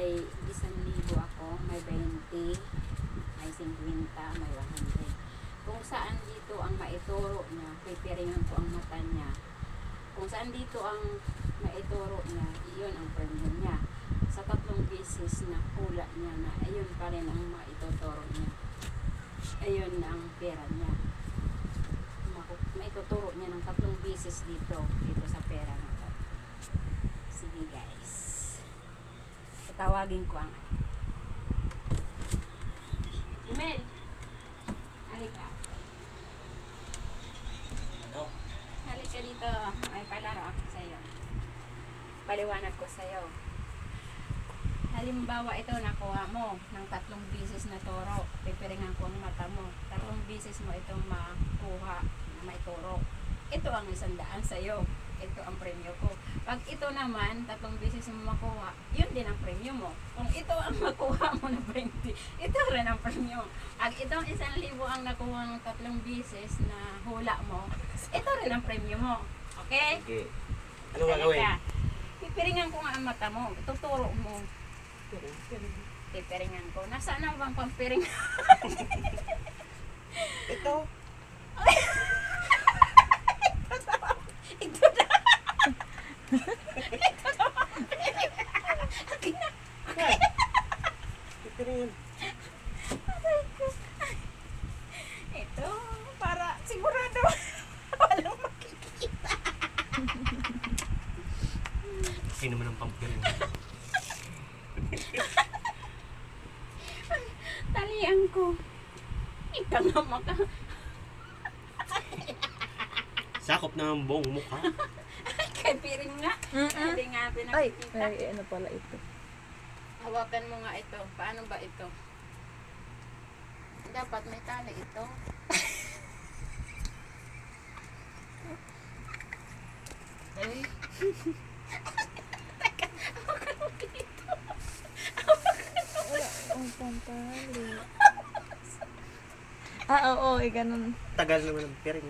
may 1,000 ako, may 20, may 50, may 100. Kung saan dito ang maituro niya, pipiringan ko ang mata niya. Kung saan dito ang maituro niya, iyon ang premyo niya. Sa 3 beses na hula niya na ayun pa rin ang maituturo niya. Ayun ang pera niya. Maituturo niya ng 3 beses dito sa pera na to. Sige guys. Tawagin ko ang Mel. Halika. Halika dito. May palaro ako sa'yo. Paliwanag ko sa'yo. Halimbawa ito nakuha mo ng 3 beses na turo. Pipiringan ko ang mata mo. 3 beses mo itong makuha na may turo. Ito ang 100 sa'yo. Ito ang premyo ko. Pag ito naman, 3 beses mo makuha, yun din ang premyo mo. Kung ito ang makuha mo na 20, ito rin ang premyo. Pag itong 1,000 ang nakuha ng 3 beses na hula mo, ito rin ang premyo mo. Okay? Okay. Ano gagawin? Pipiringan ko nga ang mata mo. Tuturo mo. Pipiringan ko. Nasaan ang bang pampiring? Ito. Ito na. Ito na. Pipiringan. Ito. Para sigurado. Walang makikita. Kasi naman ang pampiringan. Talian ko. Ikaw nga maka. Sakop na ang buong mukha. Kay piring nga. Hindi nga Ay, pinakikita. ay, ano pala ito? Hawakan mo nga ito. Paano ba ito? Dapat may tali ito. Ay. Teka, hawakan mo dito. Wala akong pantali. Oo, ganun. Tagal naman ang piring.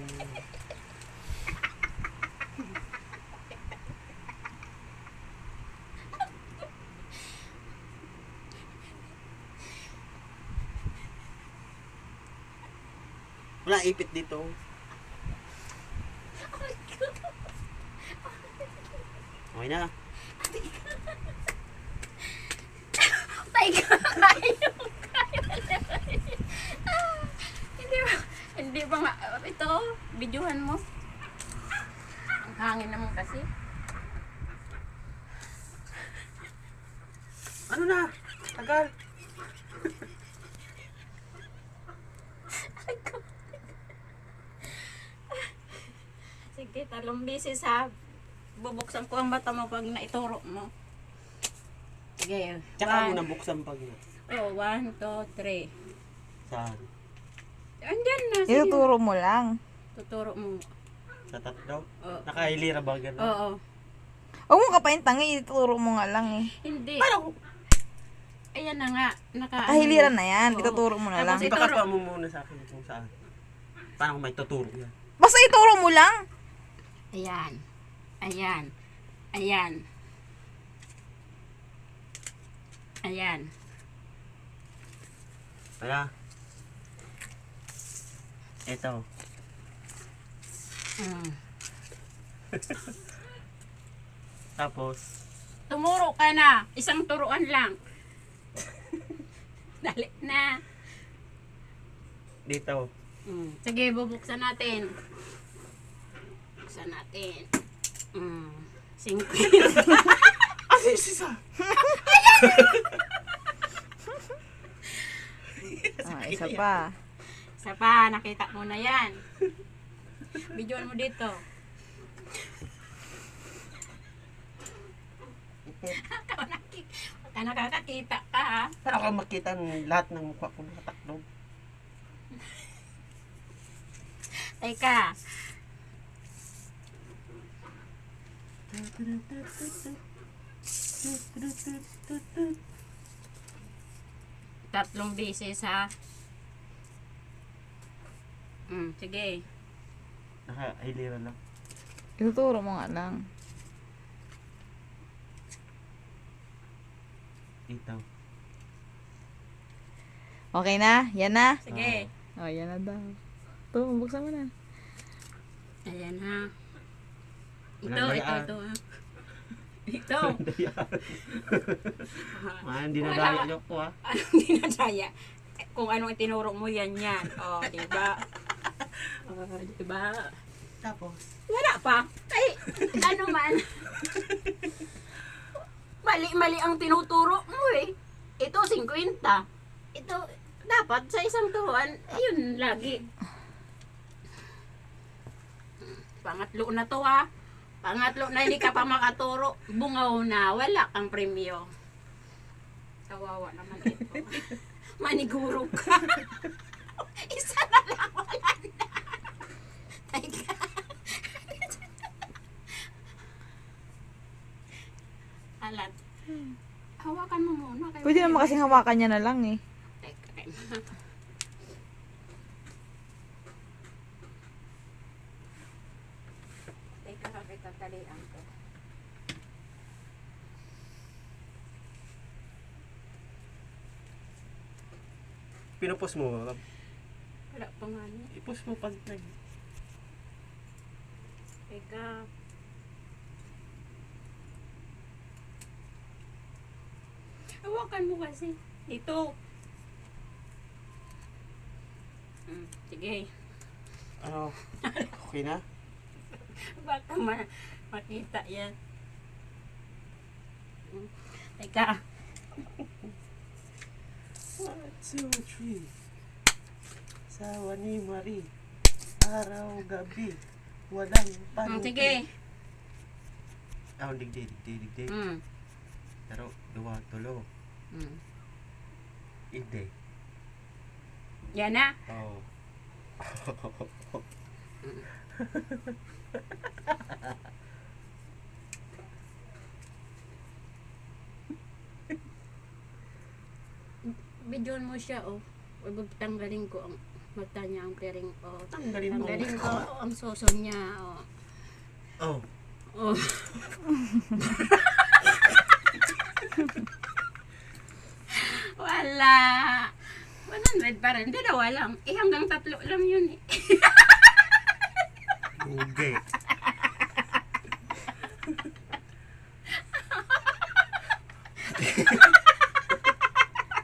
Wala ipit dito. Okay na. Teka, hindi ba nga, ito, videohan mo. Ang hangin naman kasi. Ano na? Tagal. Sige, 3 beses ha. Bubuksan ko ang mata mo pag naituro mo. Sige. Tsaka mo na buksan pag na. Oh, 1, 2, 3. Saan? Andyan na. Sige. Ituturo mo lang. Tuturo mo. Sa tatlo? Oo. Nakahilira ba gano'n? Oo. Huwag mo kapaintangi, ituturo mo nga lang eh. Hindi. Parang Ayan na nga. Kahiliran na yan, Oo. ituturo mo na lang. Tapos ipakatuwa mo muna sa akin kung saan. Paano kung may tuturo yan? Basta ituro mo lang. Ayan. Ayan. Ayan. Ayan. Wala. Ito. Tapos, Tumuro ka na. Isang turuan lang. Dali na. dito. Sige, bubuksan natin. Buksan natin. 50. Ay, sisa! Isa pa. Isa pa, nakita mo na yan. Videoan mo dito. Baka nakakakita ka ha. Para ka makita ng lahat ng mukha ko nakataklob. Teka. Tatlong beses ha. Sige. Nakahilira lang. Ituturo mo nga lang. Ito. Okay na? Yan na? Sige. Oh, yan na daw. Ito, buksan mo na. Ayan ha. Ito, Walang ito, dayaan. ito ha. Ito. Hindi na daya niyo po ha. Anong dinadaya? Kung anong itinuro mo yan yan. O, diba? O, diba? Tapos, Wala pa. Ay, ano man. Mali ang tinuturo mo eh. Ito, 50. Ito, dapat sa isang turuan, ayun, lagi. Pangatlo na to ha. Pangatlo na hindi ka pa makaturo. Bungaw na, wala kang premyo. Kawawa naman ito. Maniguro ka. Isa na lang, wala na. Teka. Alat. Hawakan mo muna. Pwede naman kasing hawakan niya na lang eh. Teka. Teka, tatalian ko. pinupos mo. Wala pa nga niya. Ipos mo pag nag... Teka. Hawakan mo kasi. Dito. Sige. Ano? Okay na? Baka makita yan. Teka. 1, 2, 3. Sawa ni Marie. Araw, gabi. Walang panuti. Sige. Digdi. Pero, duwa, tulo. Hindi. Yan na. Oo. Bidyon mo siya, oh. Huwag tanggalin ko ang mata niya, ang pering, oh. Tanggalin mo. Tanggalin ko ang suso niya, oh. Oh. Oh. Wala. 100 pa rin. Dalawa lang. Eh, hanggang 3 lang yun eh. Hindi.